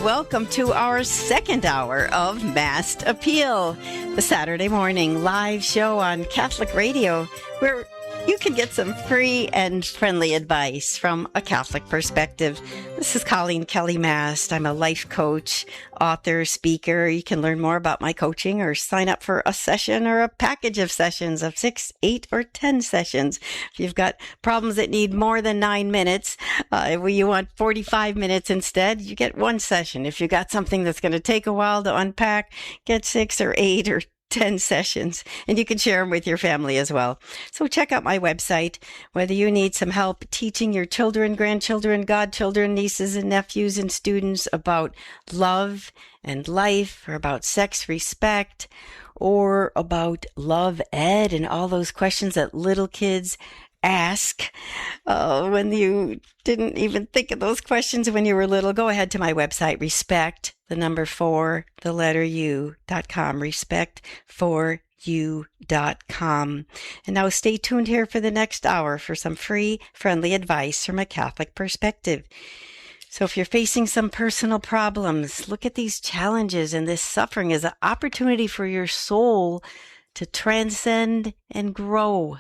welcome to our second hour of Mast Appeal, the Saturday morning live show on Catholic radio where you can get some free and friendly advice from a Catholic perspective. This is Coleen Kelly Mast. I'm a life coach, author, speaker. You can learn more about my coaching or sign up for a session or a package of sessions of 6, 8, or 10 sessions. If you've got problems that need more than 9 minutes, if you want 45 minutes instead, you get one session. If you got something that's going to take a while to unpack, get 6 or 8 or 10 sessions, and you can share them with your family as well. So check out my website. Whether you need some help teaching your children, grandchildren, godchildren, nieces and nephews and students about love and life, or about sex, respect, or about love ed and all those questions that little kids ask when you didn't even think of those questions when you were little, go ahead to my website, respect4u.com, respect4u.com. And now stay tuned here for the next hour for some free, friendly advice from a Catholic perspective. So if you're facing some personal problems, look at these challenges and this suffering as an opportunity for your soul to transcend and grow.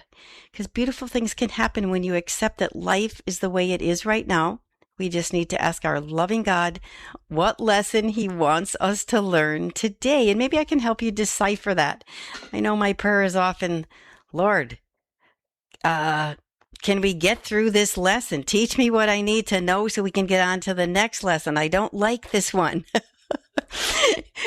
Because beautiful things can happen when you accept that life is the way it is right now. We just need to ask our loving God what lesson He wants us to learn today. And maybe I can help you decipher that. I know my prayer is often, Lord, can we get through this lesson? Teach me what I need to know so we can get on to the next lesson. I don't like this one.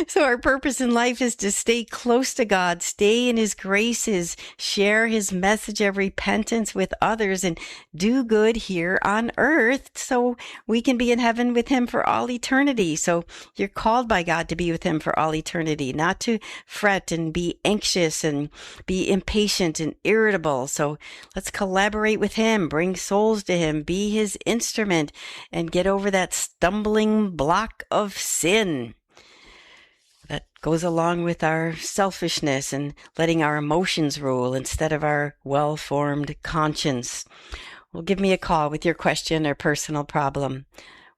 So our purpose in life is to stay close to God, stay in His graces, share His message of repentance with others, and do good here on earth so we can be in heaven with Him for all eternity. So you're called by God to be with Him for all eternity, not to fret and be anxious and be impatient and irritable. So let's collaborate with Him, bring souls to Him, be His instrument, and get over that stumbling block of sin that goes along with our selfishness and letting our emotions rule instead of our well-formed conscience. Well, give me a call with your question or personal problem.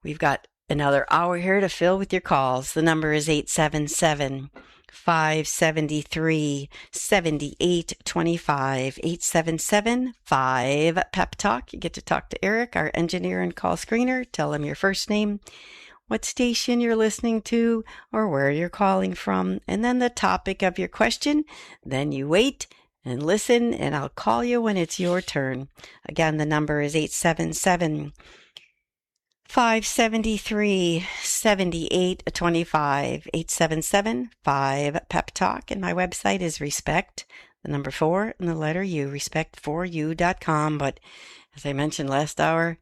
We've got another hour here to fill with your calls. The number is 877-573-7825, 877-5-PEP-TALK. You get to talk to Eric, our engineer and call screener. Tell him your first name, what station you're listening to, or where you're calling from, and then the topic of your question. Then you wait and listen, and I'll call you when it's your turn. Again, the number is 877-573-7825, 877-5-PEP-TALK, and my website is respect, the number 4, and the letter U, respect4u.com. But as I mentioned last hour,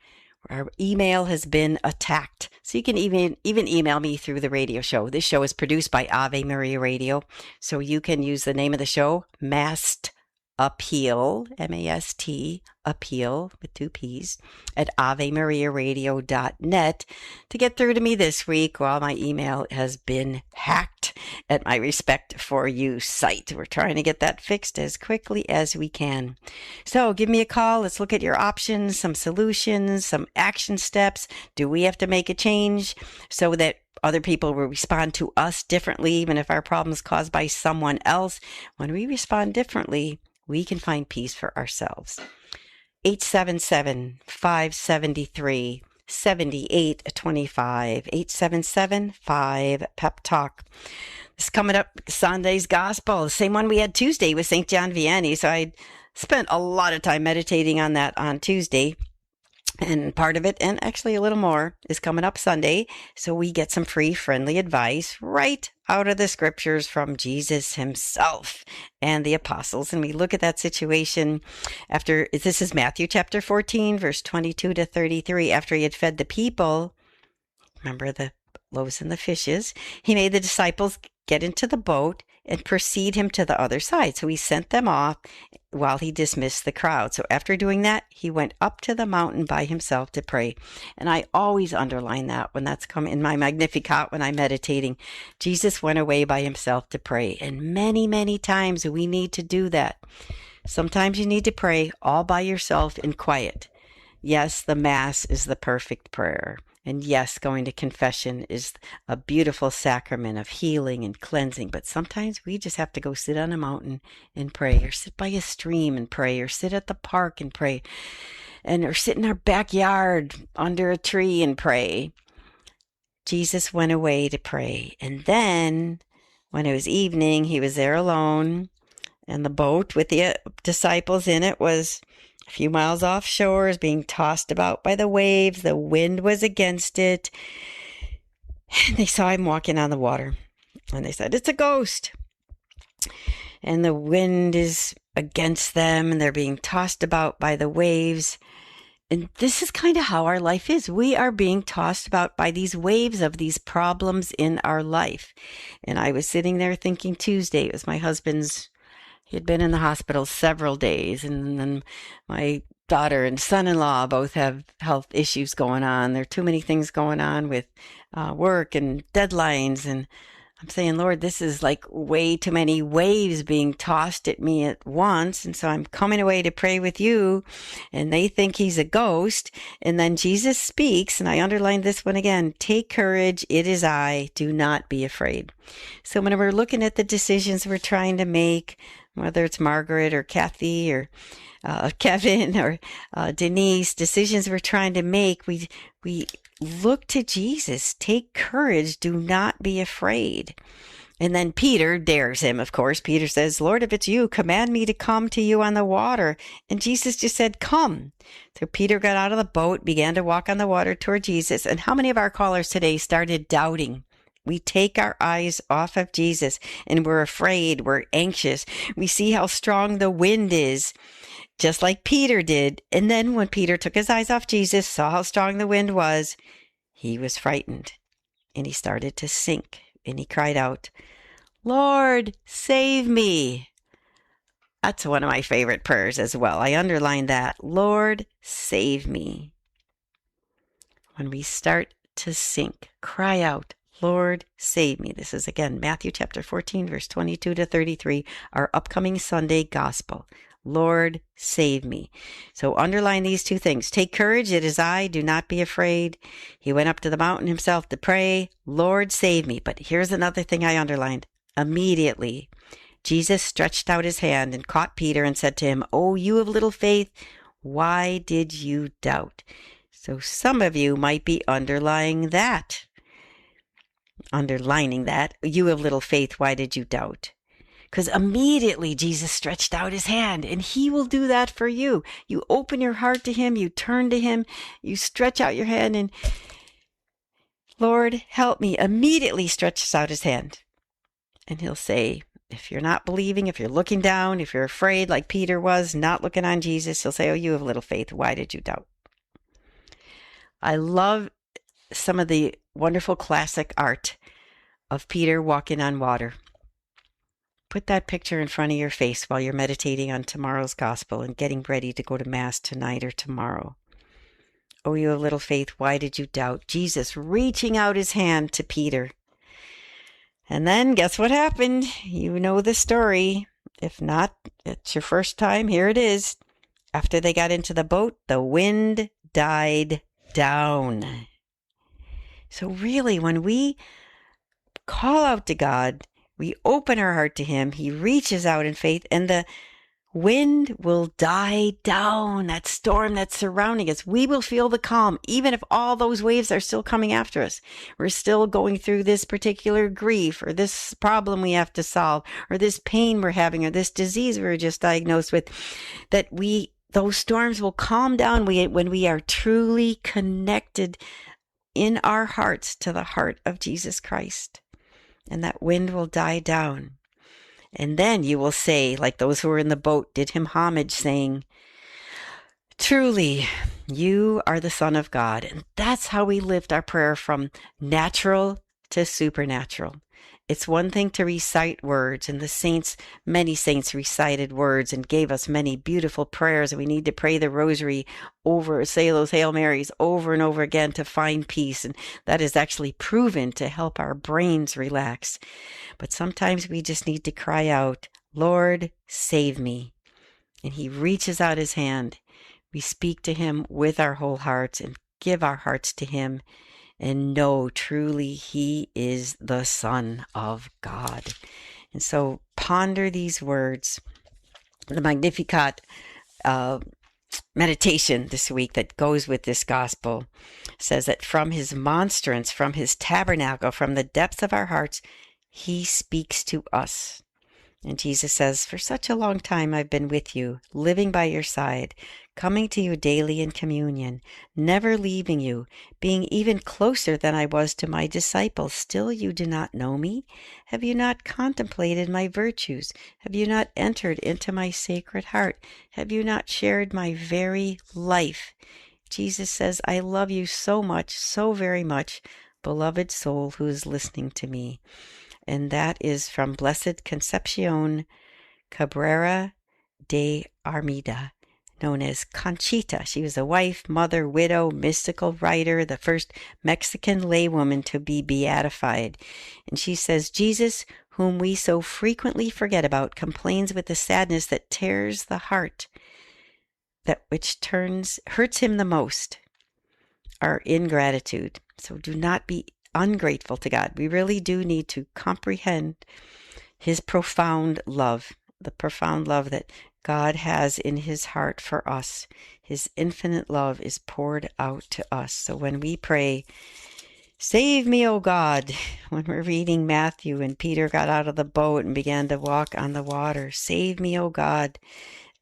our email has been attacked. So you can even email me through the radio show. This show is produced by Ave Maria Radio. So you can use the name of the show, Mast Appeal, M-A-S-T, Appeal with 2 P's, at AveMariaRadio.net to get through to me this week while my email has been hacked at my Respect for You site. We're trying to get that fixed as quickly as we can. So give me a call. Let's look at your options, some solutions, some action steps. Do we have to make a change so that other people will respond to us differently, even if our problem is caused by someone else? When we respond differently, we can find peace for ourselves. 877-573-7825, 877-5-PEP-TALK. This is coming up, Sunday's Gospel, the same one we had Tuesday with St. John Vianney. So I spent a lot of time meditating on that on Tuesday. And part of it, and actually a little more, is coming up Sunday. So we get some free, friendly advice right out of the scriptures from Jesus Himself and the apostles. And we look at that situation after, this is Matthew chapter 14, verse 22 to 33. After He had fed the people, remember the loaves and the fishes, He made the disciples get into the boat and precede Him to the other side. So He sent them off while He dismissed the crowd. So after doing that, He went up to the mountain by Himself to pray. And I always underline that when that's come in my Magnificat when I'm meditating. Jesus went away by Himself to pray. And many, many times we need to do that. Sometimes you need to pray all by yourself in quiet. Yes, the Mass is the perfect prayer. And yes, going to confession is a beautiful sacrament of healing and cleansing, but sometimes we just have to go sit on a mountain and pray, or sit by a stream and pray, or sit at the park and pray, or sit in our backyard under a tree and pray. Jesus went away to pray, and then when it was evening, he was there alone, and the boat with the disciples in it was a few miles offshore, is being tossed about by the waves. The wind was against it. And they saw him walking on the water. And they said, "It's a ghost." And the wind is against them, and they're being tossed about by the waves. And this is kind of how our life is. We are being tossed about by these waves of these problems in our life. And I was sitting there thinking Tuesday, it was my husband's, he had been in the hospital several days, and then my daughter and son-in-law both have health issues going on. There are too many things going on with work and deadlines, and I'm saying, Lord, this is like way too many waves being tossed at me at once, and so I'm coming away to pray with you, and they think he's a ghost, and then Jesus speaks, and I underlined this one again, "Take courage, it is I, do not be afraid." So when we're looking at the decisions we're trying to make, whether it's Margaret or Kathy or Kevin or Denise, decisions we're trying to make, we look to Jesus. Take courage. Do not be afraid. And then Peter dares him, of course. Peter says, "Lord, if it's you, command me to come to you on the water." And Jesus just said, "Come." So Peter got out of the boat, began to walk on the water toward Jesus. And how many of our callers today started doubting? We take our eyes off of Jesus and we're afraid, we're anxious. We see how strong the wind is, just like Peter did. And then when Peter took his eyes off Jesus, saw how strong the wind was, he was frightened and he started to sink. And he cried out, "Lord, save me." That's one of my favorite prayers as well. I underlined that. Lord, save me. When we start to sink, cry out, "Lord, save me." This is again Matthew chapter 14, verse 22 to 33, our upcoming Sunday gospel. Lord, save me. So underline these two things. Take courage, it is I, do not be afraid. He went up to the mountain himself to pray, Lord, save me. But here's another thing I underlined. Immediately, Jesus stretched out his hand and caught Peter and said to him, "Oh, you of little faith, why did you doubt?" So some of you might be underlining that. You of little faith, why did you doubt? Because immediately Jesus stretched out his hand, and he will do that for you. You open your heart to him, you turn to him, you stretch out your hand, and Lord, help me. Immediately stretches out his hand. And he'll say, if you're not believing, if you're looking down, if you're afraid like Peter was, not looking on Jesus, he'll say, "Oh, you have little faith, why did you doubt?" I love some of the wonderful classic art of Peter walking on water. Put that picture in front of your face while you're meditating on tomorrow's gospel and getting ready to go to Mass tonight or tomorrow. "Oh, you have little faith, why did you doubt?" Jesus reaching out his hand to Peter. And then guess what happened? You know the story. If not, it's your first time. Here it is. After they got into the boat, the wind died down. So really, when we call out to God, we open our heart to him, he reaches out in faith, and the wind will die down. That storm that's surrounding us, we will feel the calm, even if all those waves are still coming after us. We're still going through this particular grief, or this problem we have to solve, or this pain we're having, or this disease we were just diagnosed with, those storms will calm down when we are truly connected in our hearts to the heart of Jesus Christ. And that wind will die down. And then you will say, like those who were in the boat did him homage, saying, "Truly, you are the Son of God." And that's how we lift our prayer from natural to supernatural. It's one thing to recite words, and many saints recited words and gave us many beautiful prayers, and we need to pray the rosary say those Hail Marys over and over again to find peace, and that is actually proven to help our brains relax. But sometimes we just need to cry out, "Lord, save me." And he reaches out his hand. We speak to him with our whole hearts and give our hearts to him, and know truly He is the Son of God. And so ponder these words. The Magnificat meditation this week that goes with this gospel says that from His monstrance, from His tabernacle, from the depths of our hearts, He speaks to us. And Jesus says, for such a long time I've been with you, living by your side, coming to you daily in communion, never leaving you, being even closer than I was to my disciples. Still you do not know me? Have you not contemplated my virtues? Have you not entered into my sacred heart? Have you not shared my very life? Jesus says, I love you so much, so very much, beloved soul who is listening to me. And that is from Blessed Concepcion Cabrera de Armida, known as Conchita. She was a wife, mother, widow, mystical writer, the first Mexican laywoman to be beatified. And she says, Jesus, whom we so frequently forget about, complains with the sadness that tears the heart, that which hurts him the most, our ingratitude. So do not be ungrateful to God. We really do need to comprehend His profound love, the profound love that God has in His heart for us. His infinite love is poured out to us. So when we pray, save me, O God, when we're reading Matthew and Peter got out of the boat and began to walk on the water, save me, O God.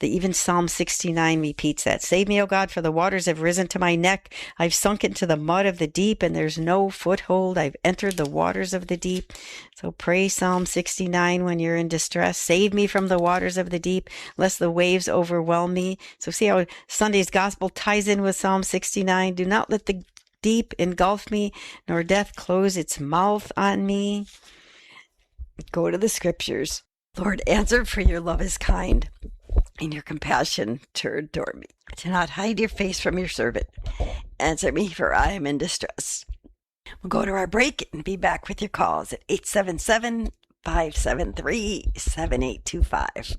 Even Psalm 69 repeats that. Save me, O God, for the waters have risen to my neck. I've sunk into the mud of the deep, and there's no foothold. I've entered the waters of the deep. So pray Psalm 69 when you're in distress. Save me from the waters of the deep, lest the waves overwhelm me. So see how Sunday's gospel ties in with Psalm 69. Do not let the deep engulf me, nor death close its mouth on me. Go to the scriptures. Lord, answer, for your love is kind, and your compassion to adore me. Do not hide your face from your servant. Answer me, for I am in distress. We'll go to our break and be back with your calls at 877-573-7825.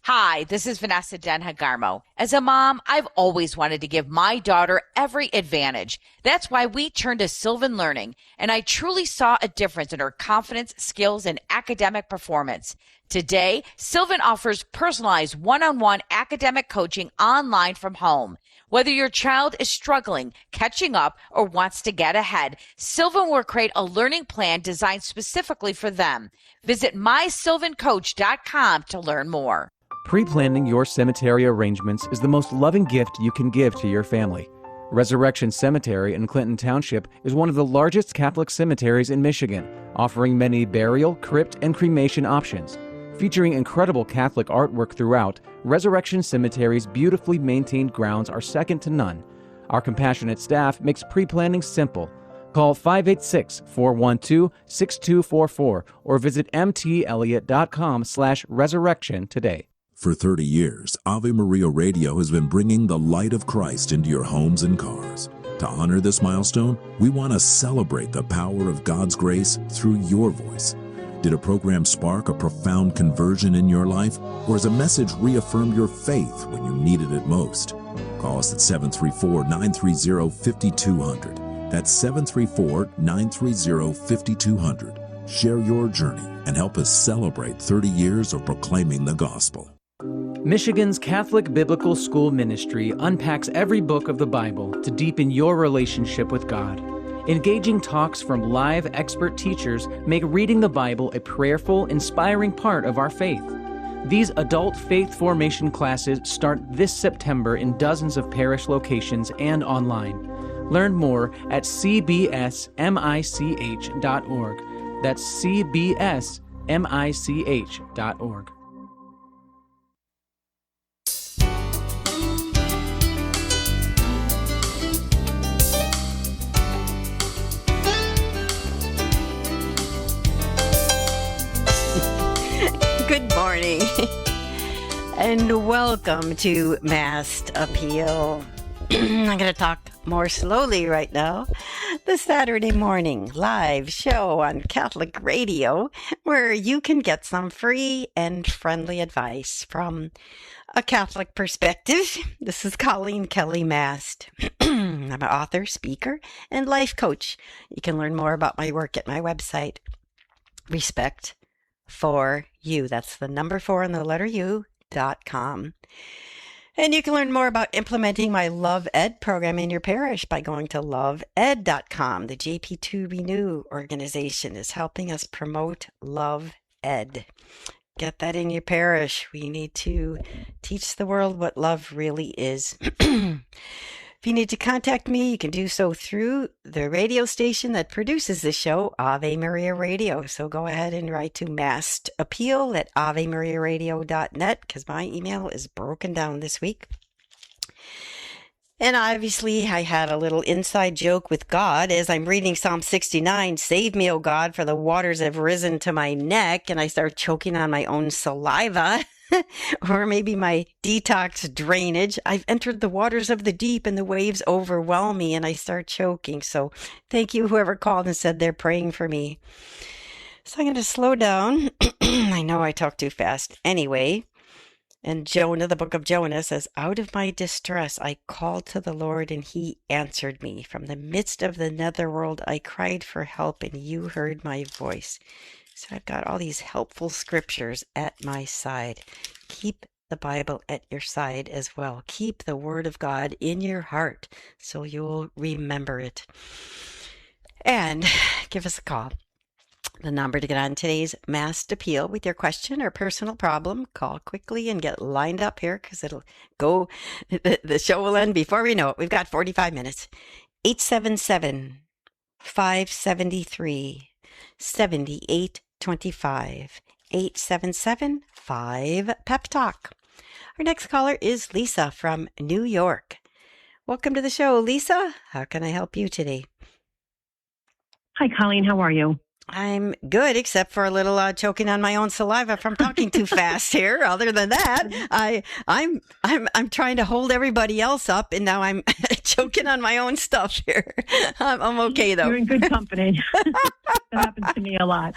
Hi, this is Vanessa Denha-Garmo. As a mom, I've always wanted to give my daughter every advantage. That's why we turned to Sylvan Learning, and I truly saw a difference in her confidence, skills, and academic performance. Today, Sylvan offers personalized one-on-one academic coaching online from home. Whether your child is struggling, catching up, or wants to get ahead, Sylvan will create a learning plan designed specifically for them. Visit mysylvancoach.com to learn more. Pre-planning your cemetery arrangements is the most loving gift you can give to your family. Resurrection Cemetery in Clinton Township is one of the largest Catholic cemeteries in Michigan, offering many burial, crypt, and cremation options. Featuring incredible Catholic artwork throughout, Resurrection Cemetery's beautifully maintained grounds are second to none. Our compassionate staff makes pre-planning simple. Call 586-412-6244 or visit mtelliot.com/resurrection today. For 30 years, Ave Maria Radio has been bringing the light of Christ into your homes and cars. To honor this milestone, we want to celebrate the power of God's grace through your voice. Did a program spark a profound conversion in your life? Or has a message reaffirmed your faith when you needed it most? Call us at 734-930-5200. That's 734-930-5200. Share your journey and help us celebrate 30 years of proclaiming the gospel. Michigan's Catholic Biblical School Ministry unpacks every book of the Bible to deepen your relationship with God. Engaging talks from live expert teachers make reading the Bible a prayerful, inspiring part of our faith. These adult faith formation classes start this September in dozens of parish locations and online. Learn more at cbsmich.org. That's cbsmich.org. Good morning, and welcome to Mast Appeal. I'm going to talk more slowly right now. The Saturday morning live show on Catholic radio, where you can get some free and friendly advice from a Catholic perspective. This is Coleen Kelly Mast. I'm an author, speaker, and life coach. You can learn more about my work at my website, Respect for You. That's the number 4 and the letter U.com. And you can learn more about implementing my Love Ed program in your parish by going to loveed.com. The JP2 Renew organization is helping us promote Love Ed. Get that in your parish. We need to teach the world what love really is. If you need to contact me, you can do so through the radio station that produces the show, Ave Maria Radio. So go ahead and write to Mast Appeal at AveMariaRadio.net because my email is broken down this week. And obviously, I had a little inside joke with God as I'm reading Psalm 69, Save me, O God, for the waters have risen to my neck, and I start choking on my own saliva. Or maybe my detox drainage. I've entered the waters of the deep and the waves overwhelm me and I start choking. So thank you, whoever called and said they're praying for me. So I'm going to slow down. I know I talk too fast. Anyway, and Jonah, the book of Jonah says, out of my distress, I called to the Lord and he answered me. From the midst of the netherworld, I cried for help and you heard my voice. So I've got all these helpful scriptures at my side. Keep the Bible at your side as well. Keep the Word of God in your heart so you'll remember it. And give us a call. The number to get on today's Mast Appeal with your question or personal problem. Call quickly and get lined up here because it'll go. The show will end before we know it. We've got 45 minutes. 877-573-7825. 877-5 Talk. Our next caller is Lisa from New York. Welcome to the show, Lisa. How can I help you today? Hi, Coleen. How are you? I'm good, except for a little choking on my own saliva from talking too fast here. Other than that, I'm trying to hold everybody else up, and now I'm choking on my own stuff here. I'm okay though. You're in good company. That happens to me a lot.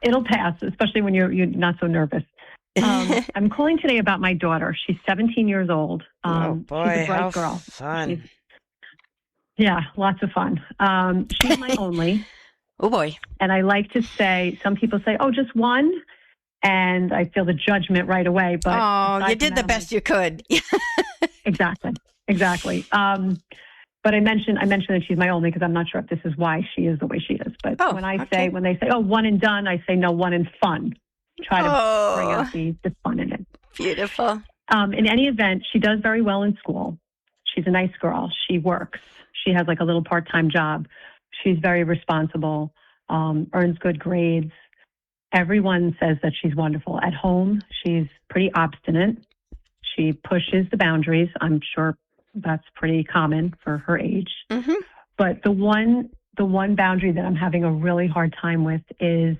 It'll pass, especially when you're not so nervous. I'm calling today about my daughter. She's 17 years old. Oh boy, she's a bright how girl. fun! Yeah, lots of fun. She's my only. Oh boy. And I like to say, some people say, oh, just one. And I feel the judgment right away. But you did the best you could. Exactly. But I mentioned that she's my only because I'm not sure if this is why she is the way she is. But when they say, oh, one and done, I say, no, one and fun. Try to bring out the fun in it. Beautiful. In any event, she does very well in school. She's a nice girl. She works. She has like a little part-time job. She's very responsible, earns good grades. Everyone says that she's wonderful. At home, she's pretty obstinate. She pushes the boundaries. I'm sure that's pretty common for her age. Mm-hmm. But the one boundary that I'm having a really hard time with is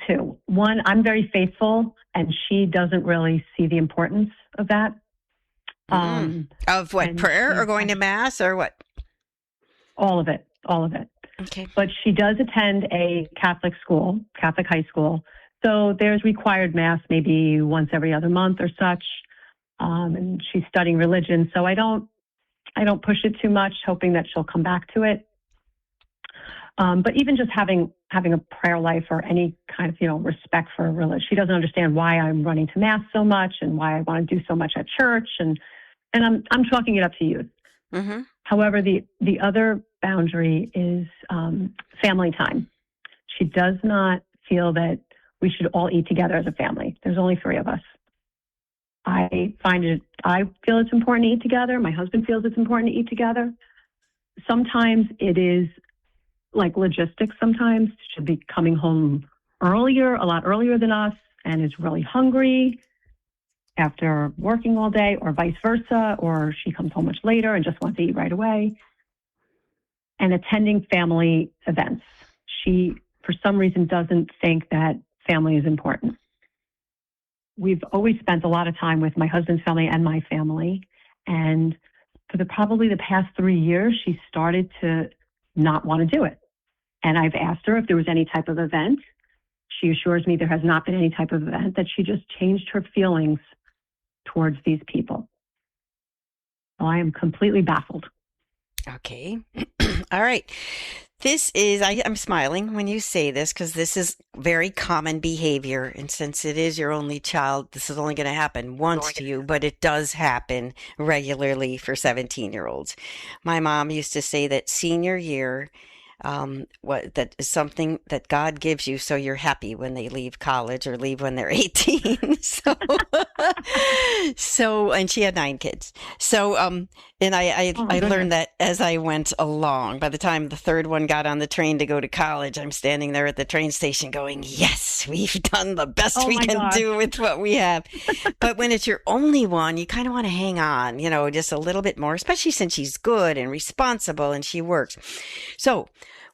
two. One, I'm very faithful, and she doesn't really see the importance of that. Of what, prayer or going to Mass or what? All of it. Okay. But she does attend a Catholic school, Catholic high school. So there's required Mass maybe once every other month or such. And she's studying religion. So I don't push it too much, hoping that she'll come back to it. But even just having a prayer life or any kind of, respect for religion. She doesn't understand why I'm running to Mass so much and why I want to do so much at church. And I'm chalking it up to youth. Mm-hmm. However, the other boundary is family time. She does not feel that we should all eat together as a family. There's only 3 of us. I feel it's important to eat together. My husband feels it's important to eat together. Sometimes it is like logistics. Sometimes she'll be coming home a lot earlier than us, and is really hungry after working all day, or vice versa, or she comes home much later and just wants to eat right away. And attending family events. She, for some reason, doesn't think that family is important. We've always spent a lot of time with my husband's family and my family. And for probably the past 3 years, she started to not want to do it. And I've asked her if there was any type of event. She assures me there has not been any type of event, that she just changed her feelings towards these people. So I am completely baffled. Okay. All right. This is, I'm smiling when you say this because this is very common behavior. And since it is your only child, this is only going to happen once to you, but it does happen regularly for 17-year-olds. My mom used to say that senior year, that is something that God gives you so you're happy when they leave college or leave when they're 18. And she had 9 kids. And I learned that as I went along. By the time the third one got on the train to go to college, I'm standing there at the train station going, yes, we've done the best we can do with what we have. But when it's your only one, you kind of want to hang on, just a little bit more, especially since she's good and responsible and she works. So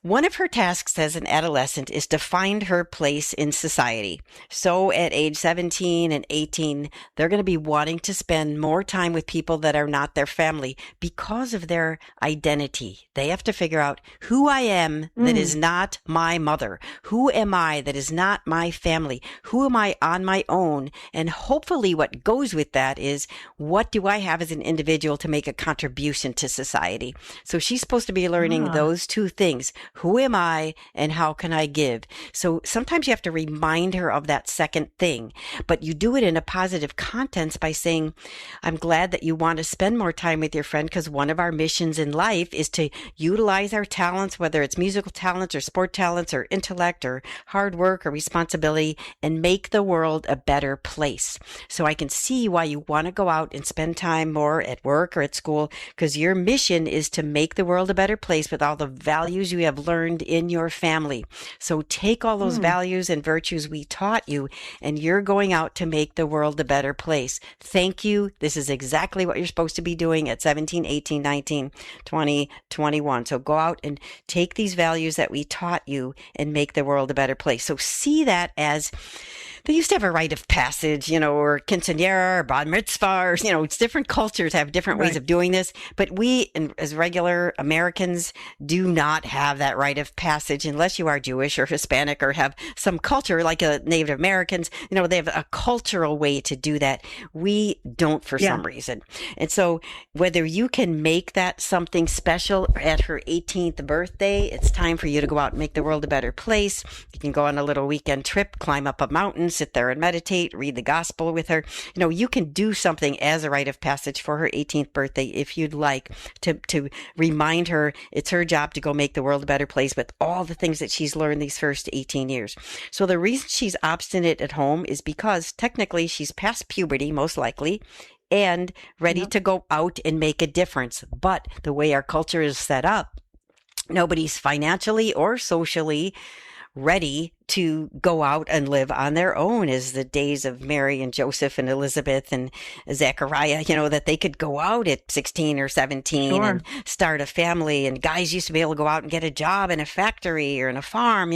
one of her tasks as an adolescent is to find her place in society. So at age 17 and 18, they're going to be wanting to spend more time with people that are not their family because of their identity. They have to figure out who I am that is not my mother. Who am I that is not my family? Who am I on my own? And hopefully what goes with that is, what do I have as an individual to make a contribution to society? So she's supposed to be learning those two things. Who am I and how can I give? So sometimes you have to remind her of that second thing, but you do it in a positive context by saying, I'm glad that you want to spend more time with your friend because one of our missions in life is to utilize our talents, whether it's musical talents or sport talents or intellect or hard work or responsibility, and make the world a better place. So I can see why you want to go out and spend time more at work or at school, because your mission is to make the world a better place with all the values you have learned in your family. So take all those values and virtues we taught you, and you're going out to make the world a better place. Thank you. This is exactly what you're supposed to be doing at 17, 18, 19, 20, 21. So go out and take these values that we taught you and make the world a better place. So see that as, they used to have a rite of passage, or quinceañera or bar mitzvah, or, it's different cultures have different ways of doing this. But we, as regular Americans, do not have that rite of passage unless you are Jewish or Hispanic or have some culture like Native Americans. They have a cultural way to do that. We don't for some reason. And so whether you can make that something special at her 18th birthday, it's time for you to go out and make the world a better place. You can go on a little weekend trip, climb up a mountain, sit there and meditate, read the gospel with her. You can do something as a rite of passage for her 18th birthday if you'd like to remind her it's her job to go make the world a better place with all the things that she's learned these first 18 years. So the reason she's obstinate at home is because technically she's past puberty, most likely, and ready to go out and make a difference. But the way our culture is set up, nobody's financially or socially ready to go out and live on their own as the days of Mary and Joseph and Elizabeth and Zechariah, that they could go out at 16 or 17 and start a family. And guys used to be able to go out and get a job in a factory or in a farm.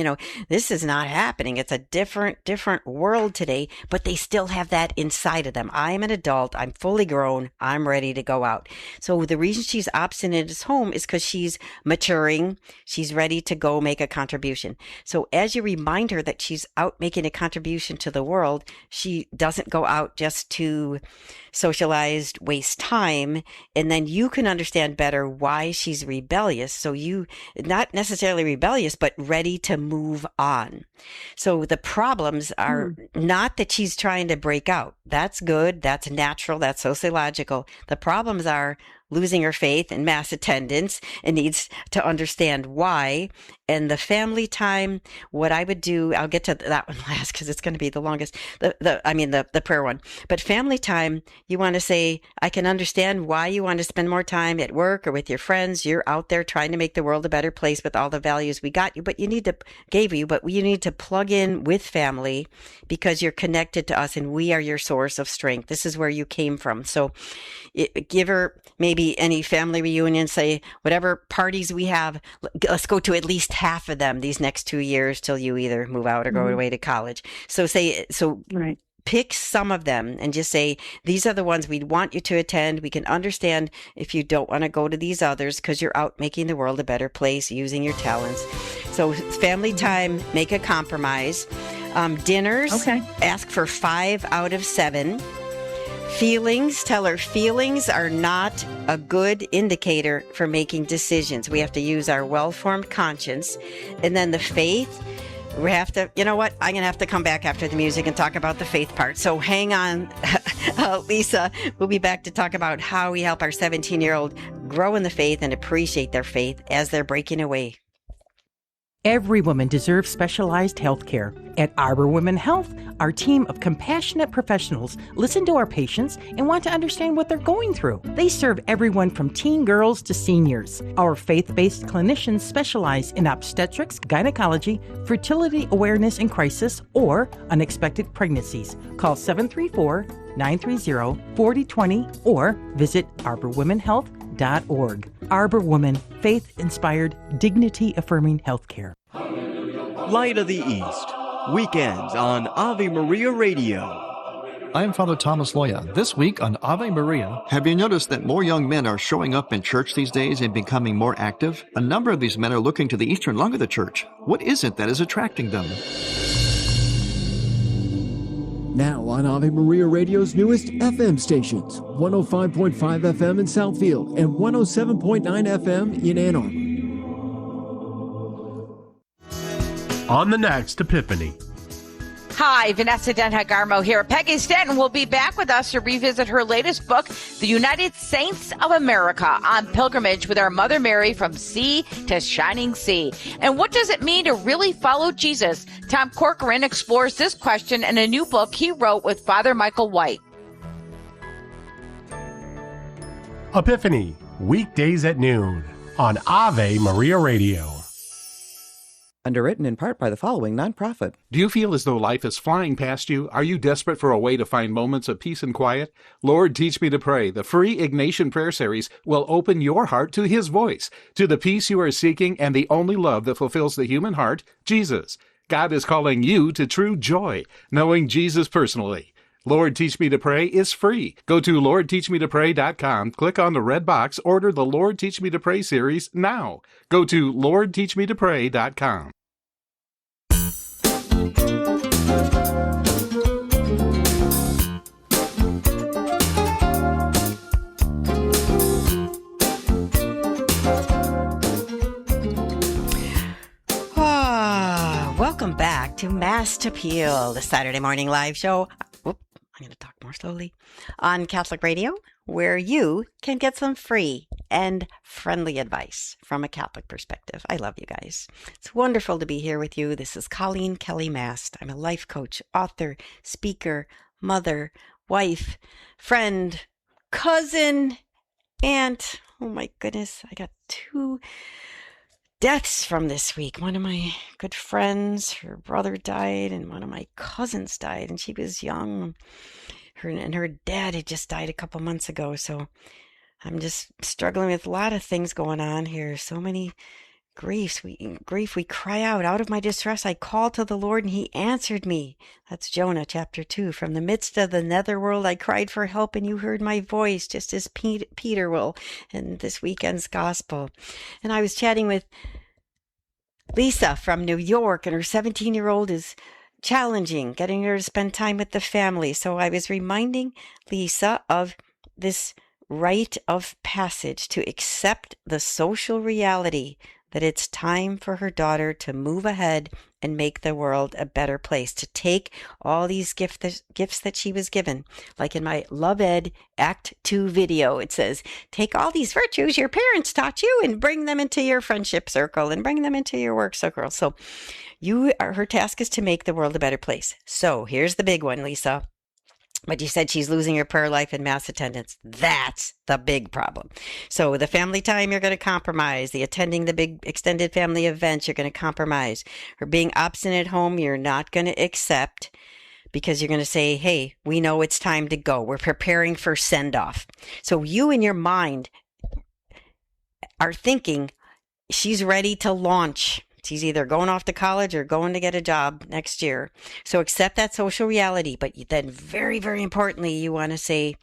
This is not happening. It's a different world today, but they still have that inside of them. I'm an adult. I'm fully grown. I'm ready to go out. So the reason she's obstinate at home is because she's maturing. She's ready to go make a contribution. So as you remind her that she's out making a contribution to the world, she doesn't go out just to socialize, waste time, and then you can understand better why she's rebellious. So you, not necessarily rebellious, but ready to move on. So the problems are not that she's trying to break out. That's good. That's natural. That's sociological. The problems are losing her faith and mass attendance and needs to understand why. And the family time, what I would do, I'll get to that one last because it's going to be the longest, the prayer one. But family time, you want to say, I can understand why you want to spend more time at work or with your friends. You're out there trying to make the world a better place with all the values we got you, but you need to plug in with family because you're connected to us and we are your source of strength. This is where you came from. So give her maybe any family reunion, say whatever parties we have, let's go to at least half of them these next 2 years till you either move out or go away to college. Pick some of them and just say, these are the ones we want you to attend. We can understand if you don't want to go to these others because you're out making the world a better place using your talents. So family time, make a compromise. Dinners, ask for 5 out of 7. Feelings, tell her feelings are not a good indicator for making decisions. We have to use our well-formed conscience. And then the faith, we have to, you know what? I'm going to have to come back after the music and talk about the faith part. So hang on, Lisa. We'll be back to talk about how we help our 17-year-old grow in the faith and appreciate their faith as they're breaking away. Every woman deserves specialized health care. At Arbor Women Health, our team of compassionate professionals listen to our patients and want to understand what they're going through. They serve everyone from teen girls to seniors. Our faith-based clinicians specialize in obstetrics, gynecology, fertility awareness and crisis, or unexpected pregnancies. Call 734-930-4020 or visit arborwomenhealth.org. Arbor Women, faith-inspired, dignity-affirming healthcare. Light of the East, weekends on Ave Maria Radio. I'm Father Thomas Loya. This week on Ave Maria. Have you noticed that more young men are showing up in church these days and becoming more active? A number of these men are looking to the eastern lung of the church. What is it that is attracting them? Now on Ave Maria Radio's newest FM stations, 105.5 FM in Southfield and 107.9 FM in Ann Arbor. On the next Epiphany. Hi, Vanessa Denha-Garmo here. Peggy Stanton will be back with us to revisit her latest book, The United Saints of America, on pilgrimage with our Mother Mary from sea to shining sea. And what does it mean to really follow Jesus? Tom Corcoran explores this question in a new book he wrote with Father Michael White. Epiphany, weekdays at noon on Ave Maria Radio. Underwritten in part by the following nonprofit. Do you feel as though life is flying past you? Are you desperate for a way to find moments of peace and quiet? Lord, Teach Me to Pray, the free Ignatian prayer series, will open your heart to His voice, to the peace you are seeking and the only love that fulfills the human heart, Jesus. God is calling you to true joy, knowing Jesus personally. Lord, Teach Me to Pray is free. Go to LordTeachMeToPray.com, click on the red box, order the Lord, Teach Me to Pray series now. Go to LordTeachMeToPray.com. Welcome back to Mast Appeal, the Saturday morning live show. I'm going to talk more slowly. On Catholic Radio, where you can get some free and friendly advice from a Catholic perspective. I love you guys. It's wonderful to be here with you. This is Coleen Kelly Mast. I'm a life coach, author, speaker, mother, wife, friend, cousin, aunt. Oh my goodness, I got 2 deaths from this week. One of my good friends, her brother died, and one of my cousins died, and she was young. Her dad had just died a couple months ago, so I'm just struggling with a lot of things going on here. So many grief. We cry out of my distress. I called to the Lord, and He answered me. That's Jonah chapter 2. From the midst of the netherworld, I cried for help, and You heard my voice, just as Peter will in this weekend's gospel. And I was chatting with Lisa from New York, and her 17-year-old is challenging, getting her to spend time with the family. So I was reminding Lisa of this rite of passage to accept the social reality that it's time for her daughter to move ahead and make the world a better place, to take all these gifts that she was given. Like in my Love Ed Act 2 video, it says, take all these virtues your parents taught you and bring them into your friendship circle and bring them into your work circle. So her task is to make the world a better place. So here's the big one, Lisa. But you said she's losing her prayer life and mass attendance. That's the big problem. So the family time, you're going to compromise. The attending the big extended family events, you're going to compromise. Her being obstinate at home, you're not going to accept, because you're going to say, hey, we know it's time to go. We're preparing for send-off. So you in your mind are thinking she's ready to launch. She's either going off to college or going to get a job next year. So accept that social reality. But then very, very importantly, you want to say,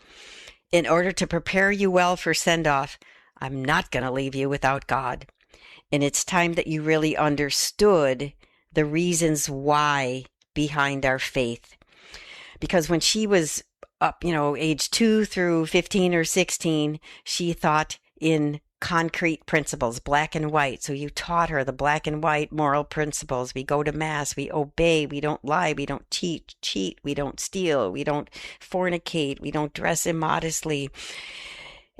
in order to prepare you well for send-off, I'm not going to leave you without God. And it's time that you really understood the reasons why behind our faith. Because when she was up, age 2 through 15 or 16, she thought in concrete principles, black and white. So you taught her the black and white moral principles. We go to Mass, we obey, we don't lie, we don't cheat, we don't steal, we don't fornicate, we don't dress immodestly,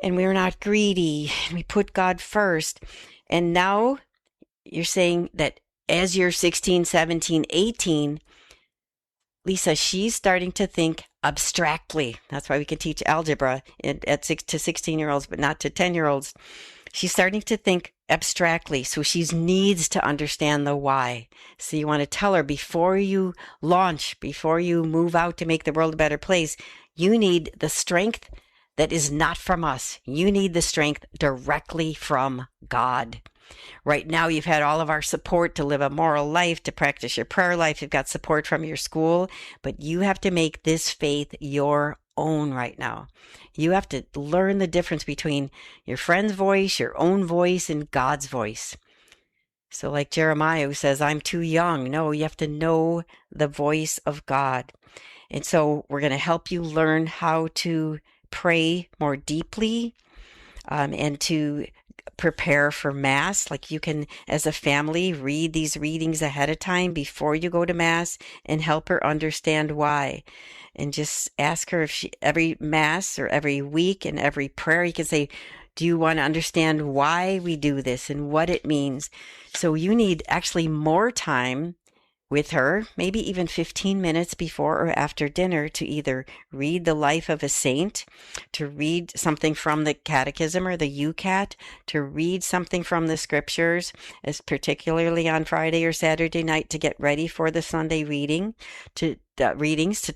and we're not greedy. We put God first. And now you're saying that as you're 16, 17, 18, Lisa, she's starting to think abstractly. That's why we can teach algebra at 6 to 16-year-olds, but not to 10-year-olds. She's starting to think abstractly. So she needs to understand the why. So you want to tell her before you launch, before you move out to make the world a better place, you need the strength that is not from us. You need the strength directly from God. Right now, you've had all of our support to live a moral life, to practice your prayer life. You've got support from your school, but you have to make this faith your own right now. You have to learn the difference between your friend's voice, your own voice, and God's voice. So like Jeremiah who says, I'm too young. No, you have to know the voice of God. And so we're going to help you learn how to pray more deeply and to prepare for Mass. Like you can, as a family, read these readings ahead of time before you go to Mass and help her understand why. And just ask her if she, every Mass or every week and every prayer, you can say, do you want to understand why we do this and what it means? So you need actually more time with her, maybe even 15 minutes before or after dinner, to either read the life of a saint, to read something from the catechism or the UCAT, to read something from the scriptures, as particularly on Friday or Saturday night to get ready for the Sunday readings, to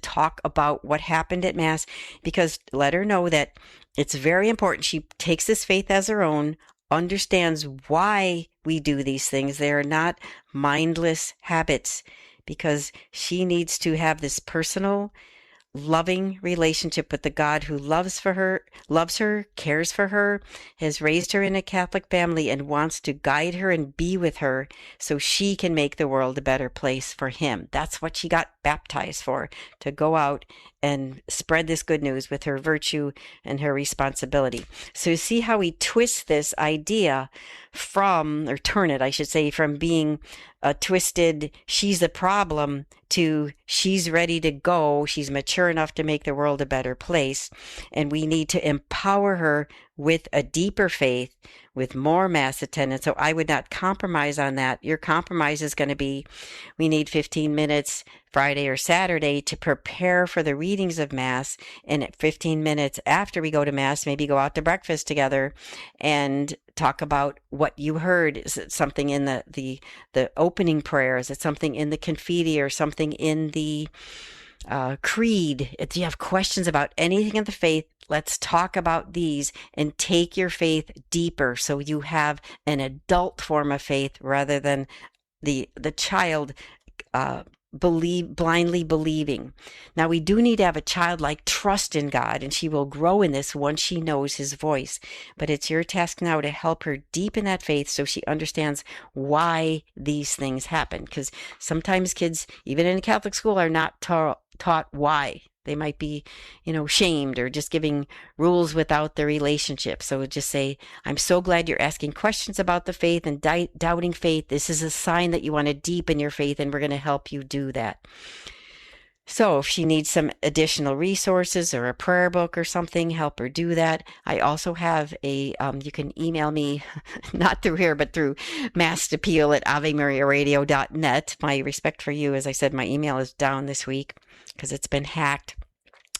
talk about what happened at Mass, because let her know that it's very important. She takes this faith as her own, understands why we do these things. They are not mindless habits, because she needs to have this personal, loving relationship with the God who loves her, cares for her, has raised her in a Catholic family, and wants to guide her and be with her so she can make the world a better place for him. That's what she got baptized for, to go out and spread this good news with her virtue and her responsibility. So you see how we twist this idea from, or turn it, I should say, from being a twisted, she's a problem, to she's ready to go, she's mature enough to make the world a better place. And we need to empower her with a deeper faith, with more Mass attendance. So I would not compromise on that. Your compromise is going to be, we need 15 minutes Friday or Saturday to prepare for the readings of Mass. And at 15 minutes after we go to Mass, maybe go out to breakfast together and talk about what you heard. Is it something in the opening prayer? Is it something in the confetti, or something in the creed? If you have questions about anything in the faith, let's talk about these and take your faith deeper, so you have an adult form of faith rather than the child blindly believing. Now, we do need to have a childlike trust in God, and she will grow in this once she knows his voice. But it's your task now to help her deepen that faith so she understands why these things happen. Because sometimes kids, even in a Catholic school, are not taught why. They might be, shamed or just giving rules without the relationship. So just say, I'm so glad you're asking questions about the faith and doubting faith. This is a sign that you want to deepen your faith, and we're going to help you do that. So if she needs some additional resources or a prayer book or something, help her do that. I also have you can email me, not through here, but through mastappeal@avemariaradio.net. My respect for you, as I said, my email is down this week because it's been hacked.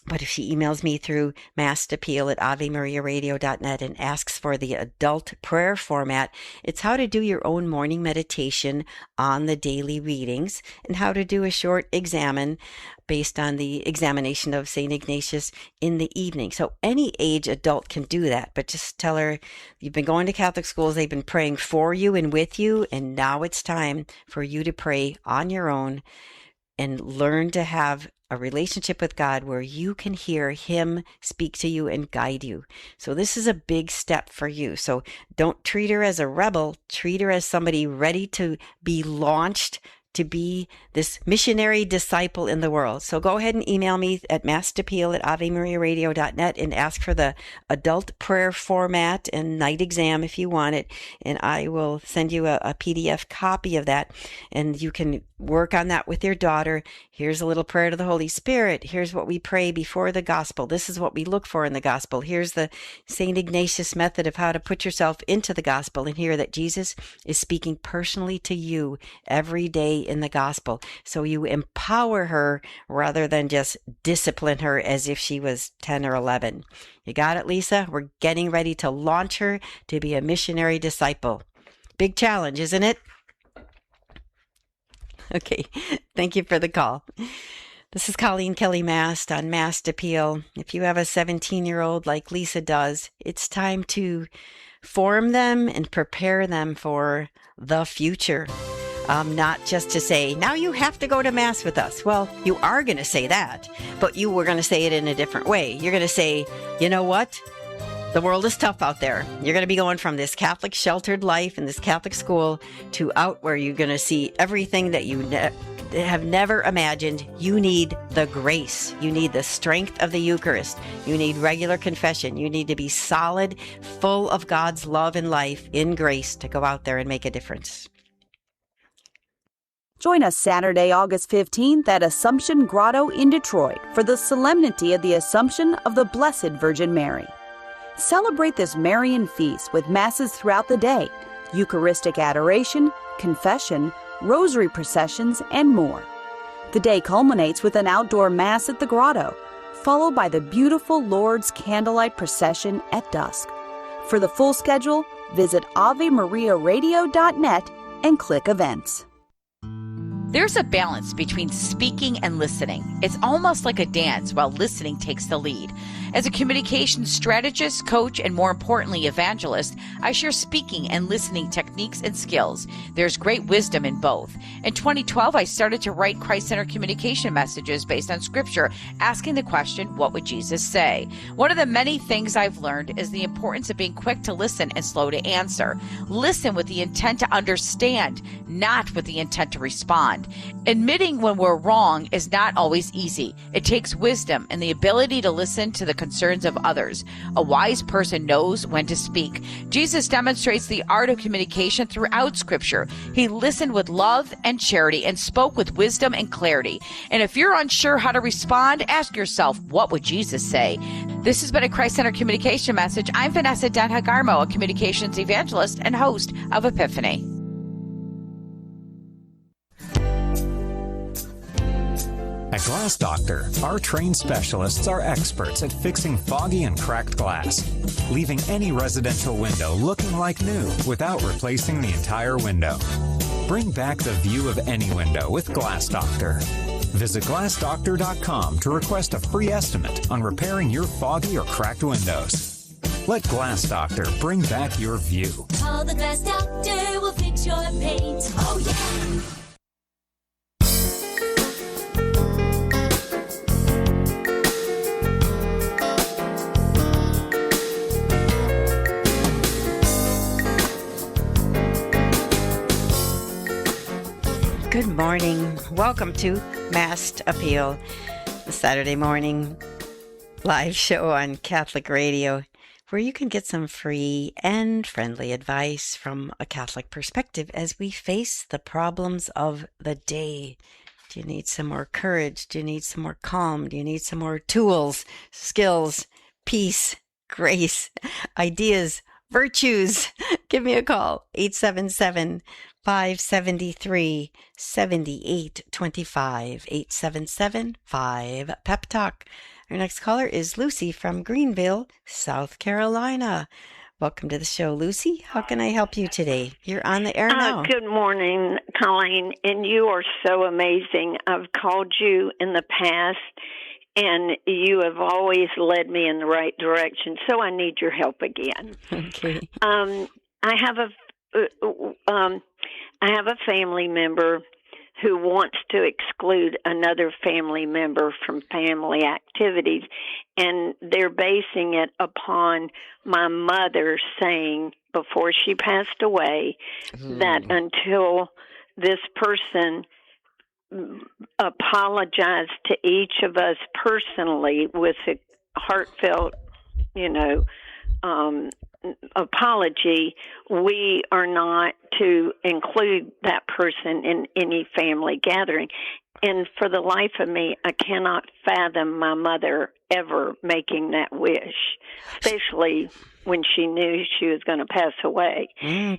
But if she emails me through mastappeal@avemariaradio.net and asks for the adult prayer format, it's how to do your own morning meditation on the daily readings, and how to do a short examen based on the examination of St. Ignatius in the evening. So any age adult can do that, but just tell her you've been going to Catholic schools, they've been praying for you and with you, and now it's time for you to pray on your own and learn to have a relationship with God where you can hear him speak to you and guide you. So this is a big step for you. So don't treat her as a rebel. Treat her as somebody ready to be launched to be this missionary disciple in the world. So go ahead and email me at mastappeal@avemariaradio.net and ask for the adult prayer format and night exam if you want it. And I will send you a PDF copy of that. And you can work on that with your daughter. Here's a little prayer to the Holy Spirit. Here's what we pray before the gospel. This is what we look for in the gospel. Here's the St. Ignatius method of how to put yourself into the gospel and hear that Jesus is speaking personally to you every day in the gospel. So you empower her rather than just discipline her as if she was 10 or 11. You got it, Lisa? We're getting ready to launch her to be a missionary disciple. Big challenge, isn't it? Okay, thank you for the call. This is Coleen Kelly Mast on Mast Appeal. If you have a 17-year-old like Lisa does, it's time to form them and prepare them for the future. Not just to say, now you have to go to Mass with us. Well, you are going to say that, but you were going to say it in a different way. You're going to say, you know what? The world is tough out there. You're going to be going from this Catholic sheltered life in this Catholic school to out where you're going to see everything that you have never imagined. You need the grace. You need the strength of the Eucharist. You need regular confession. You need to be solid, full of God's love and life in grace to go out there and make a difference. Join us Saturday, August 15th at Assumption Grotto in Detroit for the Solemnity of the Assumption of the Blessed Virgin Mary. Celebrate this Marian feast with masses throughout the day, Eucharistic adoration, confession, rosary processions, and more. The day culminates with an outdoor Mass at the grotto, followed by the beautiful Lord's candlelight procession at dusk. For the full schedule, visit AveMariaRadio.net and click Events. There's a balance between speaking and listening. It's almost like a dance while listening takes the lead. As a communications strategist, coach, and more importantly, evangelist, I share speaking and listening techniques and skills. There's great wisdom in both. In 2012, I started to write Christ-centered communication messages based on scripture, asking the question, what would Jesus say? One of the many things I've learned is the importance of being quick to listen and slow to answer. Listen with the intent to understand, not with the intent to respond. Admitting when we're wrong is not always easy. It takes wisdom and the ability to listen to the concerns of others. A wise person knows when to speak. Jesus demonstrates the art of communication throughout Scripture. He listened with love and charity and spoke with wisdom and clarity. And if you're unsure how to respond, ask yourself, what would Jesus say? This has been a Christ-centered communication message. I'm Vanessa Denha-Garmo, a communications evangelist and host of Epiphany. At Glass Doctor, our trained specialists are experts at fixing foggy and cracked glass, leaving any residential window looking like new without replacing the entire window. Bring back the view of any window with Glass Doctor. Visit glassdoctor.com to request a free estimate on repairing your foggy or cracked windows. Let Glass Doctor bring back your view. Call the Glass Doctor, we'll fix your paint. Oh, yeah! Good morning. Welcome to Mast Appeal, the Saturday morning live show on Catholic radio, where you can get some free and friendly advice from a Catholic perspective as we face the problems of the day. Do you need some more courage? Do you need some more calm? Do you need some more tools, skills, peace, grace, ideas, virtues? Give me a call, 877-573-7825, 877-5-PEP-TALK. Our next caller is Lucy from Greenville, South Carolina. Welcome to the show, Lucy. How can I help you today? You're on the air now. Good morning, Coleen, and you are so amazing. I've called you in the past, and you have always led me in the right direction, so I need your help again. Okay. I have a family member who wants to exclude another family member from family activities, and they're basing it upon my mother saying before she passed away that until this person apologize to each of us personally with a heartfelt, apology, we are not to include that person in any family gathering. And for the life of me, I cannot fathom my mother ever making that wish, especially when she knew she was going to pass away.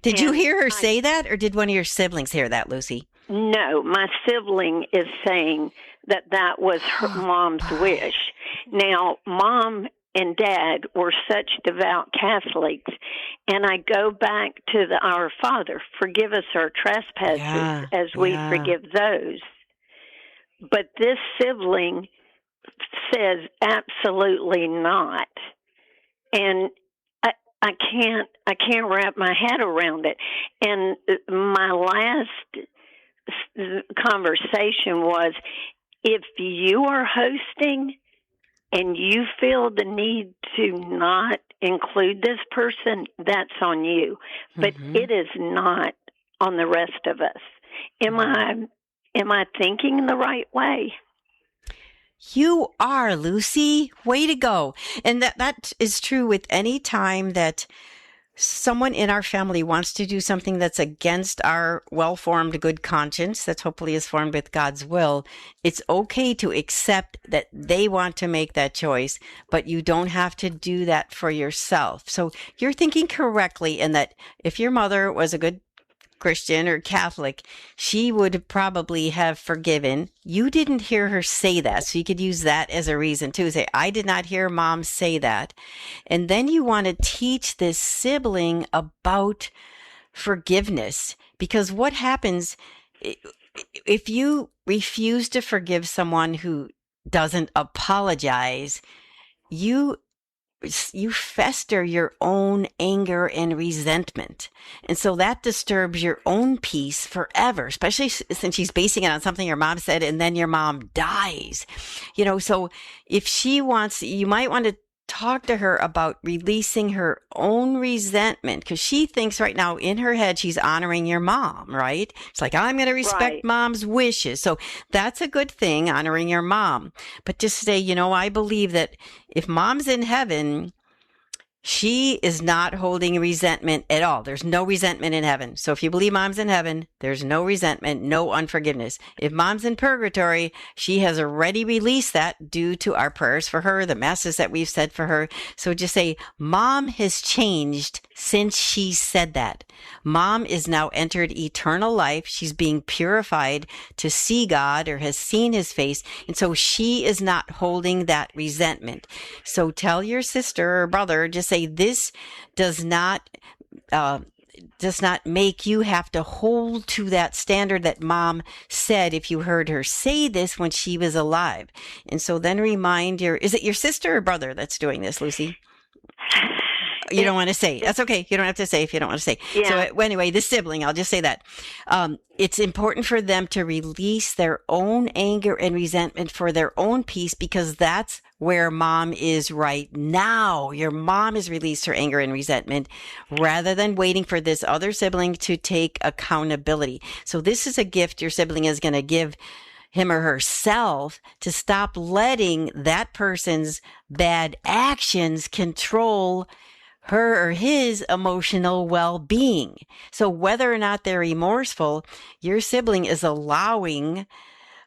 Did you hear her say that, or did one of your siblings hear that, Lucy? No, my sibling is saying that was her mom's wish. Now, Mom and Dad were such devout Catholics, and I go back to Our Father, forgive us our trespasses as we forgive those. But this sibling says absolutely not, and I can't wrap my head around it. And my last conversation was, if you are hosting and you feel the need to not include this person, that's on you. But it is not on the rest of us. Am I thinking the right way? You are, Lucy. Way to go. And that is true with any time that someone in our family wants to do something that's against our well-formed good conscience, that hopefully is formed with God's will. It's okay to accept that they want to make that choice, but you don't have to do that for yourself. So you're thinking correctly in that if your mother was a good Christian or Catholic, she would probably have forgiven. You didn't hear her say that, so you could use that as a reason too. Say, I did not hear Mom say that. And then you want to teach this sibling about forgiveness, because what happens if you refuse to forgive someone who doesn't apologize, you fester your own anger and resentment. And so that disturbs your own peace forever, especially since she's basing it on something your mom said and then your mom dies. So if she wants, you might want to talk to her about releasing her own resentment, because she thinks right now in her head she's honoring your mom, right? It's like, I'm going to respect Mom's wishes. So that's a good thing, honoring your mom. But just say, I believe that if Mom's in heaven, she is not holding resentment at all. There's no resentment in heaven. So if you believe Mom's in heaven, there's no resentment, no unforgiveness. If Mom's in purgatory, she has already released that due to our prayers for her, the masses that we've said for her. So just say, Mom has changed since she said that. Mom is now entered eternal life. She's being purified to see God, or has seen his face. And so she is not holding that resentment. So tell your sister or brother, just say, this does not make you have to hold to that standard that Mom said if you heard her say this when she was alive. And so then remind is it your sister or brother that's doing this, Lucy? You don't want to say. That's okay. You don't have to say if you don't want to say. Yeah. So anyway, the sibling, I'll just say that. It's important for them to release their own anger and resentment for their own peace, because that's where Mom is right now. Your mom has released her anger and resentment rather than waiting for this other sibling to take accountability. So this is a gift your sibling is going to give him or herself, to stop letting that person's bad actions control her or his emotional well-being. So whether or not they're remorseful, your sibling is allowing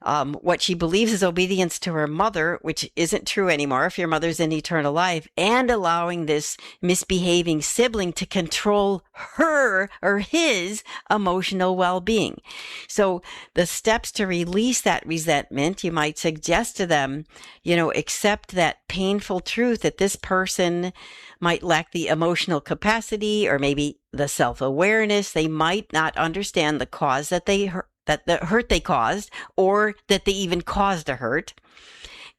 what she believes is obedience to her mother, which isn't true anymore if your mother's in eternal life, and allowing this misbehaving sibling to control her or his emotional well-being. So the steps to release that resentment, you might suggest to them, accept that painful truth that this person might lack the emotional capacity or maybe the self-awareness. They might not understand the cause that the hurt they caused, or that they even caused a hurt.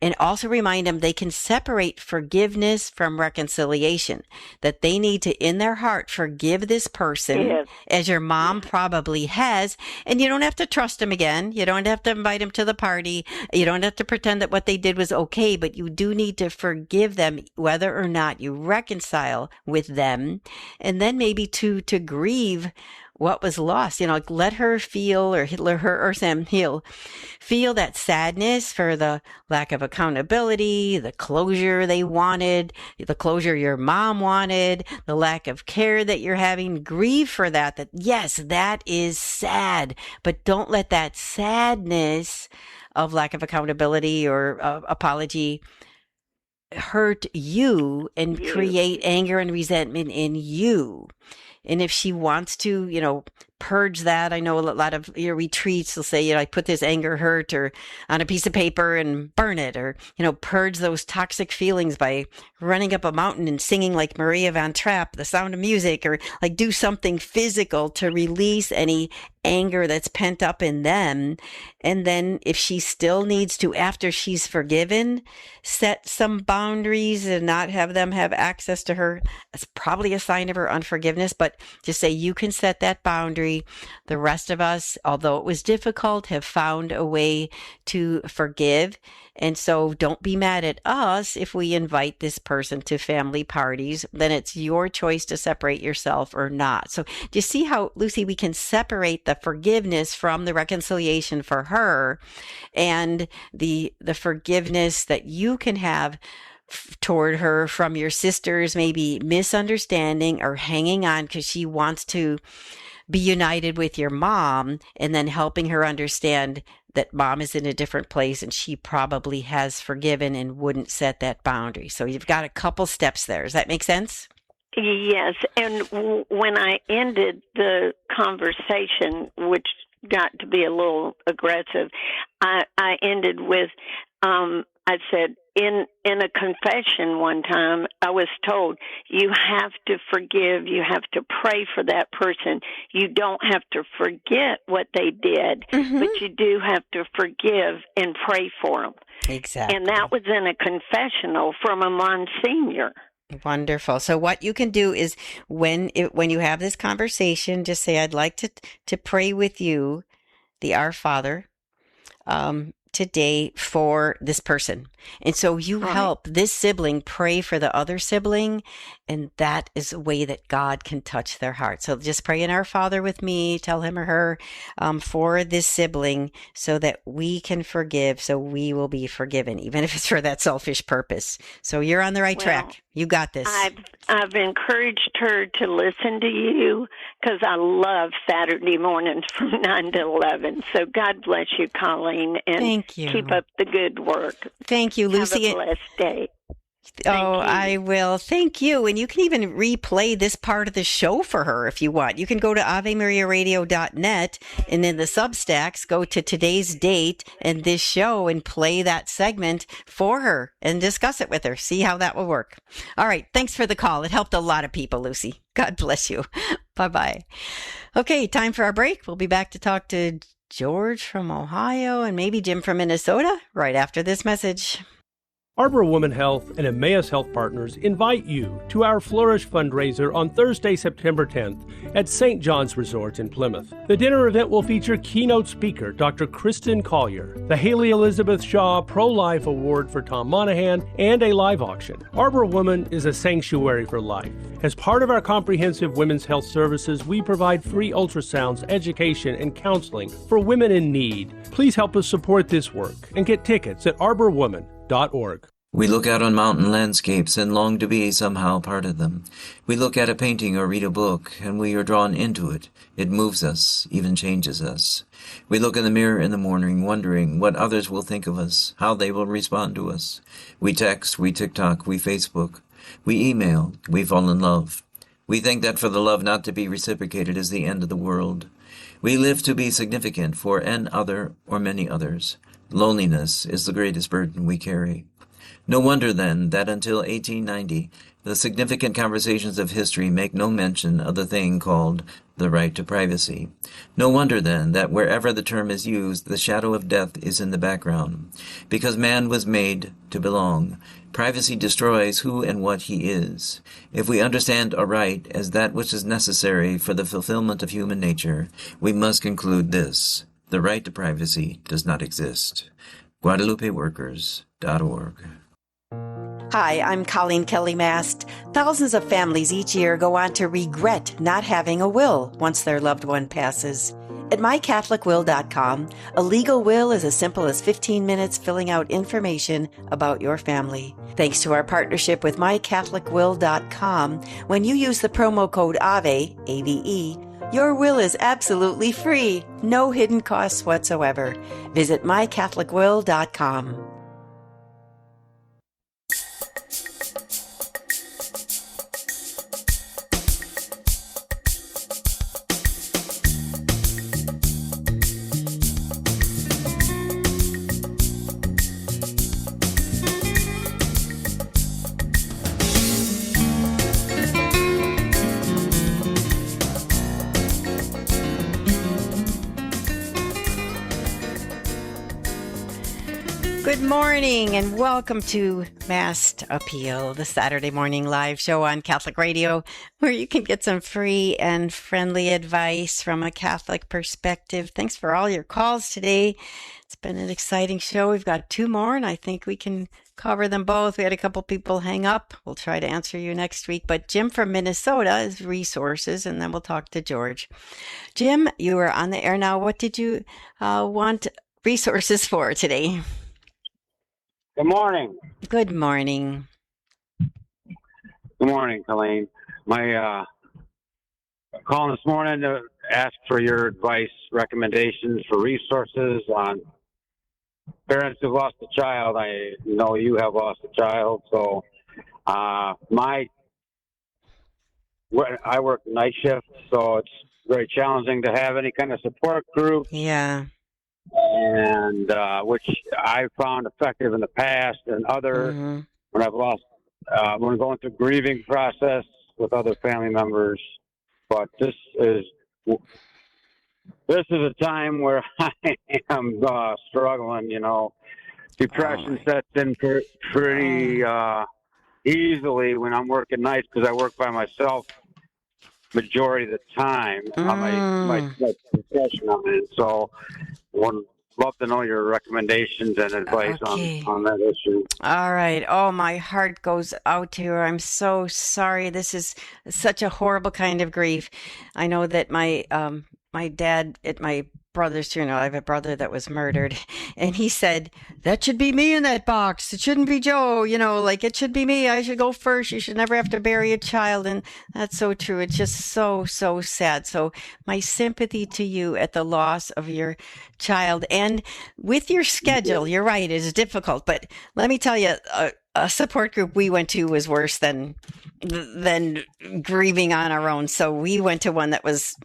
And also remind them they can separate forgiveness from reconciliation, that they need to, in their heart, forgive this person, as your mom probably has. And you don't have to trust them again. You don't have to invite them to the party. You don't have to pretend that what they did was okay, but you do need to forgive them, whether or not you reconcile with them. And then maybe to grieve what was lost. Like let her feel, or let her or Sam feel that sadness for the lack of accountability, the closure they wanted, the closure your mom wanted, the lack of care that you're having. Grieve for that yes, that is sad, but don't let that sadness of lack of accountability or apology hurt you and create anger and resentment in you. And if she wants to, purge that, I know a lot of your retreats will say, I put this anger, hurt, or on a piece of paper and burn it, or, purge those toxic feelings by running up a mountain and singing like Maria Von Trapp, The Sound of Music, or like do something physical to release any anger that's pent up in them. And then if she still needs to, after she's forgiven, set some boundaries and not have them have access to her, that's probably a sign of her unforgiveness. But just say, you can set that boundary. The rest of us, although it was difficult, have found a way to forgive. And so don't be mad at us if we invite this person to family parties. Then it's your choice to separate yourself or not. So do you see how, Lucy, we can separate the forgiveness from the reconciliation for her, and the forgiveness that you can have toward her from your sister's maybe misunderstanding or hanging on because she wants to be united with your mom, and then helping her understand that mom is in a different place and she probably has forgiven and wouldn't set that boundary. So you've got a couple steps there. Does that make sense? Yes. And when I ended the conversation, which got to be a little aggressive, I ended with, I said, in a confession one time, I was told, you have to forgive, you have to pray for that person. You don't have to forget what they did, but you do have to forgive and pray for them. Exactly. And that was in a confessional from a Monsignor. Wonderful. So what you can do is when you have this conversation, just say, I'd like to pray with you, the Our Father, today for this person. And so you help this sibling pray for the other sibling, and that is a way that God can touch their heart. So just pray in Our Father with me, tell him or her, for this sibling, so that we can forgive, so we will be forgiven, even if it's for that selfish purpose. So you're on the right track. You got this. I've encouraged her to listen to you because I love Saturday mornings from 9 to 11. So God bless you, Coleen, and Thank you. Keep up the good work. Thank you, Lucy. Have a blessed day. I will. Thank you. And you can even replay this part of the show for her if you want. You can go to AveMariaRadio.net, and in the Substacks, go to today's date and this show and play that segment for her and discuss it with her. See how that will work. All right. Thanks for the call. It helped a lot of people, Lucy. God bless you. Bye-bye. Okay. Time for our break. We'll be back to talk to George from Ohio and maybe Jim from Minnesota right after this message. Arbor Woman Health and Emmaus Health Partners invite you to our Flourish fundraiser on Thursday, September 10th at St. John's Resort in Plymouth. The dinner event will feature keynote speaker Dr. Kristen Collier, the Haley Elizabeth Shaw Pro-Life Award for Tom Monahan, and a live auction. Arbor Woman is a sanctuary for life. As part of our comprehensive women's health services, we provide free ultrasounds, education, and counseling for women in need. Please help us support this work and get tickets at arborwoman.org. We look out on mountain landscapes and long to be somehow part of them. We look at a painting or read a book, and we are drawn into it. It moves us, even changes us. We look in the mirror in the morning, wondering what others will think of us, how they will respond to us. We text, we TikTok, we Facebook, we email, we fall in love. We think that for the love not to be reciprocated is the end of the world. We live to be significant for an other or many others. Loneliness is the greatest burden we carry. No wonder, then, that until 1890, the significant conversations of history make no mention of the thing called the right to privacy. No wonder, then, that wherever the term is used, the shadow of death is in the background. Because man was made to belong. Privacy destroys who and what he is. If we understand a right as that which is necessary for the fulfillment of human nature, we must conclude this: the right to privacy does not exist. GuadalupeWorkers.org. Hi, I'm Coleen Kelly Mast. Thousands of families each year go on to regret not having a will once their loved one passes. At mycatholicwill.com, a legal will is as simple as 15 minutes filling out information about your family. Thanks to our partnership with mycatholicwill.com, when you use the promo code AVE, A-V-E, your will is absolutely free, no hidden costs whatsoever. Visit mycatholicwill.com. Good morning and welcome to Mast Appeal, the Saturday morning live show on Catholic Radio, where you can get some free and friendly advice from a Catholic perspective. Thanks for all your calls today. It's been an exciting show. We've got two more, and I think we can cover them both. We had a couple people hang up. We'll try to answer you next week. But Jim from Minnesota is resources, and then we'll talk to George. Jim, you are on the air now. What did you want resources for today? Good morning. Good morning. Good morning, Coleen. My calling this morning to ask for your advice, recommendations for resources on parents who've lost a child. I know you have lost a child, so I work night shift, so it's very challenging to have any kind of support group. Yeah. And which I found effective in the past, and when I've lost, when I'm going through grieving process with other family members. But this is a time where I am struggling. You know, depression sets in pretty easily when I'm working nights because I work by myself majority of the time. My profession I'm in, so. Would love to know your recommendations and advice on that issue. All right. Oh, my heart goes out to you. I'm so sorry. This is such a horrible kind of grief. I know that my dad at my brother's funeral, I have a brother that was murdered, and he said, that should be me in that box. It shouldn't be Joe, like it should be me. I should go first. You should never have to bury a child. And that's so true. It's just so, so sad. So my sympathy to you at the loss of your child, and with your schedule. You're right. It's difficult, but let me tell you, a support group we went to was worse than grieving on our own. So we went to one that was,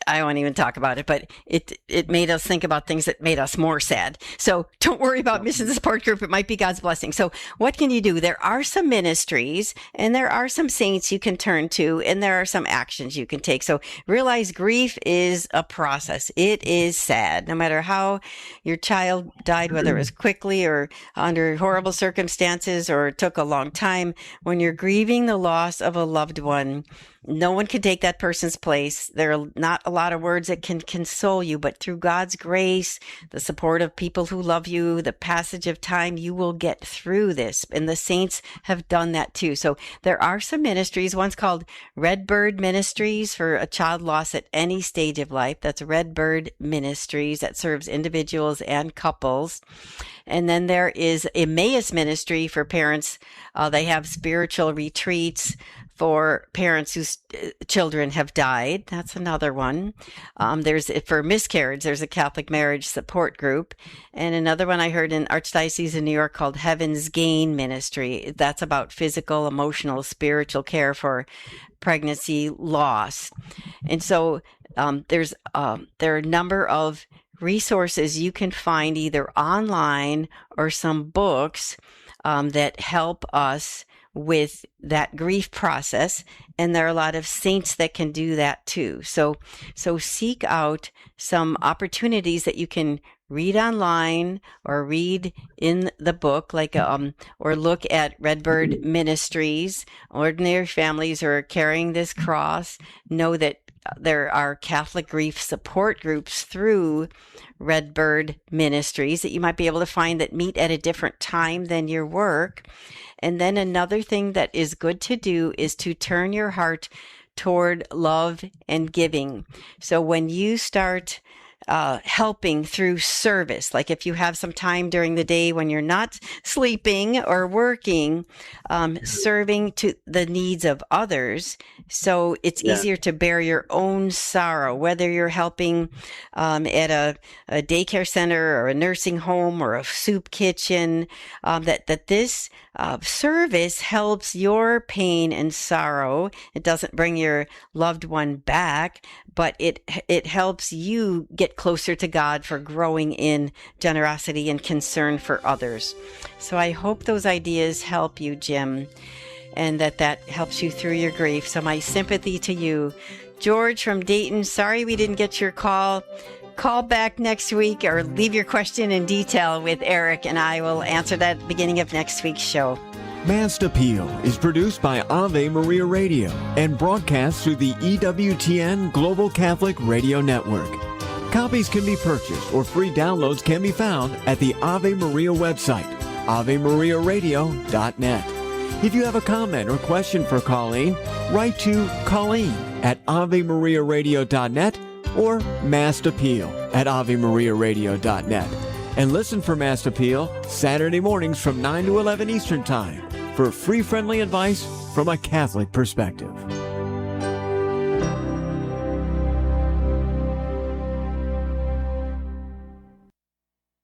I won't even talk about it, but it made us think about things that made us more sad. So don't worry about missing the support group. It might be God's blessing. So what can you do? There are some ministries and there are some saints you can turn to, and there are some actions you can take. So realize grief is a process. It is sad. No matter how your child died, whether it was quickly or under horrible circumstances or it took a long time, when you're grieving the loss of a loved one, no one can take that person's place. There are not a lot of words that can console you, but through God's grace, the support of people who love you, the passage of time, you will get through this. And the saints have done that too. So there are some ministries. One's called Redbird Ministries for a child lost at any stage of life. That's Redbird Ministries that serves individuals and couples. And then there is Emmaus Ministry for parents. They have spiritual retreats for parents whose children have died. That's another one. There's for miscarriage, there's a Catholic marriage support group. And another one I heard in Archdiocese in New York called Heaven's Gain Ministry. That's about physical, emotional, spiritual care for pregnancy loss. And so there are a number of resources you can find either online or some books that help us with that grief process. And there are a lot of saints that can do that too. So seek out some opportunities that you can read online or read in the book, or look at Redbird Ministries. Ordinary families who are carrying this cross know that there are Catholic grief support groups through Redbird Ministries that you might be able to find that meet at a different time than your work. And then another thing that is good to do is to turn your heart toward love and giving. So when you start helping through service, like if you have some time during the day when you're not sleeping or working, serving to the needs of others, so it's easier to bear your own sorrow, whether you're helping at a daycare center or a nursing home or a soup kitchen, that this service helps your pain and sorrow. It doesn't bring your loved one back, but it helps you get closer to God for growing in generosity and concern for others. So I hope those ideas help you, Jim, and that helps you through your grief. So my sympathy to you. George from Dayton, sorry we didn't get your call. Call back next week or leave your question in detail with Eric, and I will answer that at the beginning of next week's show. Mast Appeal is produced by Ave Maria Radio and broadcast through the EWTN Global Catholic Radio Network. Copies can be purchased or free downloads can be found at the Ave Maria website, AveMariaRadio.net. If you have a comment or question for Coleen, write to Coleen at AveMariaRadio.net or Mast Appeal at AveMariaRadio.net. And listen for Mast Appeal Saturday mornings from 9 to 11 Eastern Time for free, friendly advice from a Catholic perspective.